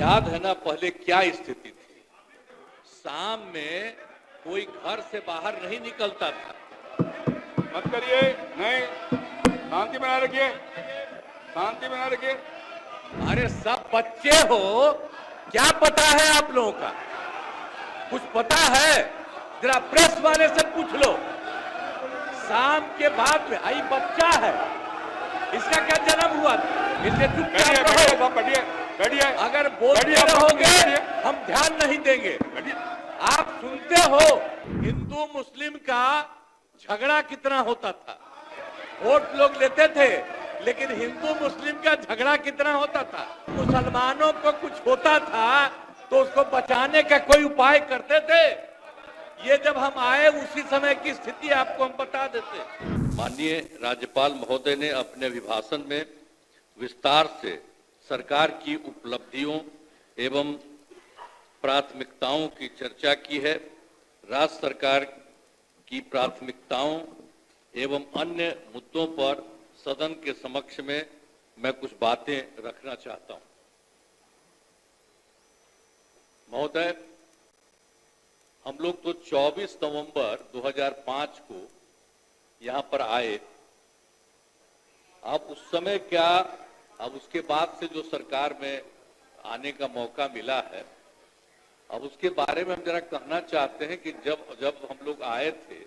याद है ना पहले क्या स्थिति थी। शाम में कोई घर से बाहर नहीं निकलता था। मत करिए, नहीं, शांति बनाए रखिए, शांति बनाए रखिए। अरे सब बच्चे हो, क्या पता है आप लोगों का? कुछ पता है? जरा प्रेस वाले से पूछ लो। शाम के बाद में आई बच्चा है, इसका क्या जन्म हुआ था? इसलिए चुपचाप रहो। बैठिए, अगर बोलते रहोगे हम ध्यान नहीं देंगे। आप सुनते हो हिंदू मुस्लिम का झगड़ा कितना होता था। वोट लोग लेते थे, लेकिन हिंदू मुस्लिम का झगड़ा कितना होता था। मुसलमानों को कुछ होता था तो उसको बचाने का कोई उपाय करते थे। ये जब हम आए उसी समय की स्थिति आपको हम बता देते। माननीय राज्यपाल महोदय ने अपने अभिभाषण में विस्तार से सरकार की उपलब्धियों एवं प्राथमिकताओं की चर्चा की है। राज्य सरकार की प्राथमिकताओं एवं अन्य मुद्दों पर सदन के समक्ष में मैं कुछ बातें रखना चाहता हूं। महोदय, हम लोग तो 24 नवंबर 2005 को यहां पर आए। अब उस समय क्या, अब उसके बाद से जो सरकार में आने का मौका मिला है, अब उसके बारे में हम जरा कहना चाहते हैं कि जब हम लोग आए थे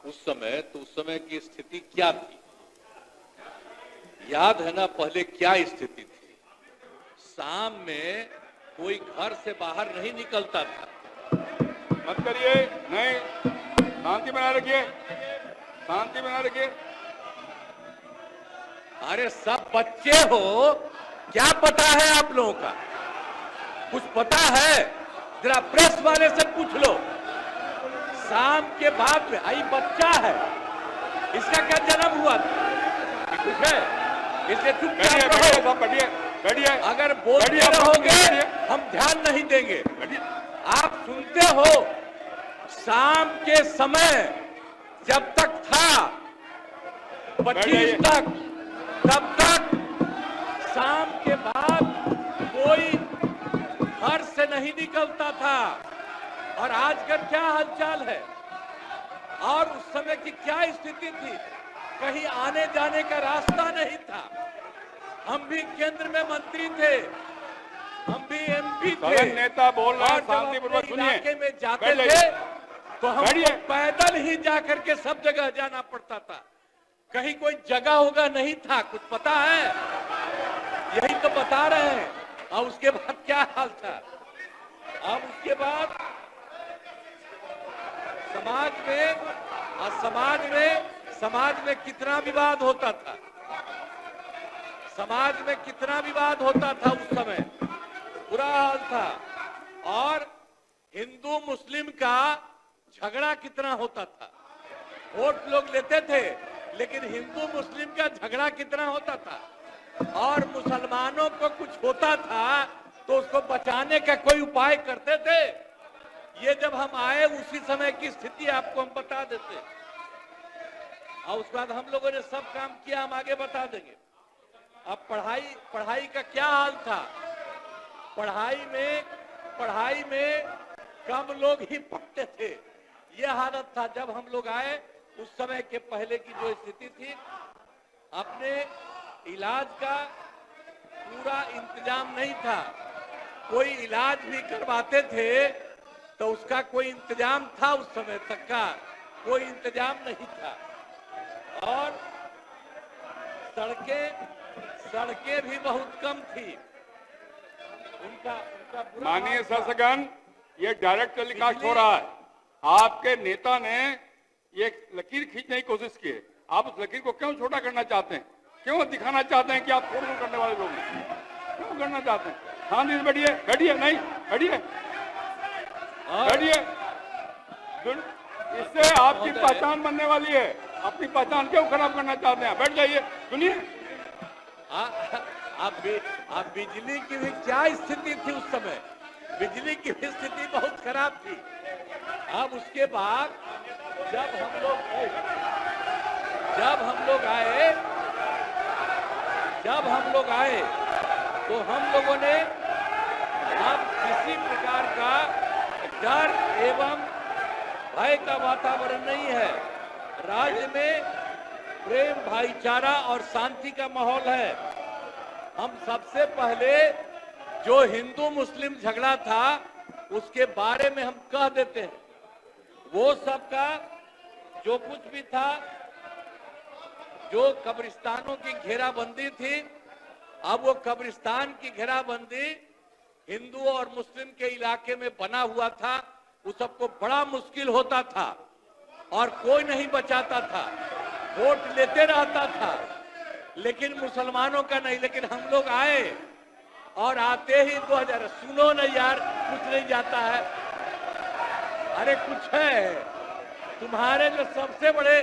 उस समय, तो उस समय की स्थिति क्या थी। याद है ना पहले क्या स्थिति थी। शाम में कोई घर से बाहर नहीं निकलता था। मत करिए, नहीं, शांति बनाए रखिए, शांति बनाए रखिए। अरे सब बच्चे हो, क्या पता है आप लोगों का? कुछ पता है? जरा प्रेस वाले से पूछ लो। शाम के बाद में आई बच्चा है, इसका क्या जन्म हुआ था? कुछ है? इसलिए चुपचाप रहो। बैठिए, अगर बोलते रहोगे हम ध्यान नहीं देंगे। आप सुनते हो शाम के समय जब तक था 25 तक, तब तक शाम के बाद कोई घर से नहीं निकलता था। और आज का क्या हालचाल है और उस समय की क्या स्थिति थी। कहीं आने जाने का रास्ता नहीं था। हम भी केंद्र में मंत्री थे, हम भी एमपी थे। नेता बोल रहा है, शांतिपूर्वक सुनिए। इलाके में जाते थे तो हमको पैदल ही जाकर के सब जगह जाना पड़ता था। कहीं कोई जगह होगा नहीं था। कुछ पता है? यही तो बता रहे हैं। और उसके बाद क्या हाल था। अब उसके बाद समाज में कितना विवाद होता था। समाज में कितना विवाद होता था उस समय, बुरा हाल था। और हिंदू मुस्लिम का झगड़ा कितना होता था। वोट लोग लेते थे, लेकिन हिंदू मुस्लिम का झगड़ा कितना होता था। और मुसलमानों को कुछ होता था तो उसको बचाने का कोई उपाय करते थे। ये जब हम आए उसी समय की स्थिति आपको हम बता देते। और उसके बाद हम लोगों ने सब काम किया, हम आगे बता देंगे। अब पढ़ाई का क्या हाल था। पढ़ाई में कम लोग ही पढ़ते थे। यह हालत था जब हम लोग आए। उस समय के पहले की जो स्थिति थी, अपने इलाज का पूरा इंतजाम नहीं था। कोई इलाज भी करवाते थे तो उसका कोई इंतजाम था, उस समय तक का कोई इंतजाम नहीं था। और सड़कें भी बहुत कम थी। उनका माननीय शासकगण, ये डायरेक्ट टेलीकास्ट हो रहा है। आपके नेता ने ये लकीर खींचने की कोशिश की है। आप उस लकीर को क्यों छोटा करना चाहते हैं? क्यों दिखाना चाहते हैं कि आप छोड़ करने वाले लोग हैं? क्यों करना चाहते हैं? शांति से बैठिए, नहीं, बैठिए। इससे आपकी पहचान बनने वाली है। अपनी पहचान क्यों खराब करना चाहते हैं? बैठ जाइए, सुनिए। अब बिजली की भी क्या स्थिति थी उस समय। बिजली की भी स्थिति बहुत खराब थी। अब उसके बाद जब हम लोग आए तो हम लोगों ने डर एवं भय का वातावरण नहीं है। राज्य में प्रेम, भाईचारा और शांति का माहौल है। हम सबसे पहले जो हिंदू मुस्लिम झगड़ा था उसके बारे में हम कह देते हैं। वो सबका जो कुछ भी था, जो कब्रिस्तानों की घेराबंदी थी, अब वो कब्रिस्तान की घेराबंदी हिंदू और मुस्लिम के इलाके में बना हुआ था। उस सबको बड़ा मुश्किल होता था और कोई नहीं बचाता था, वोट लेते रहता था, लेकिन मुसलमानों का नहीं। लेकिन हम लोग आए और आते ही 2000, सुनो न यार, कुछ नहीं जाता है। अरे कुछ है। तुम्हारे जो सबसे बड़े,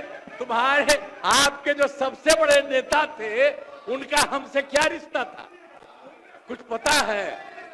आपके जो सबसे बड़े नेता थे, उनका हमसे क्या रिश्ता था? कुछ पता है?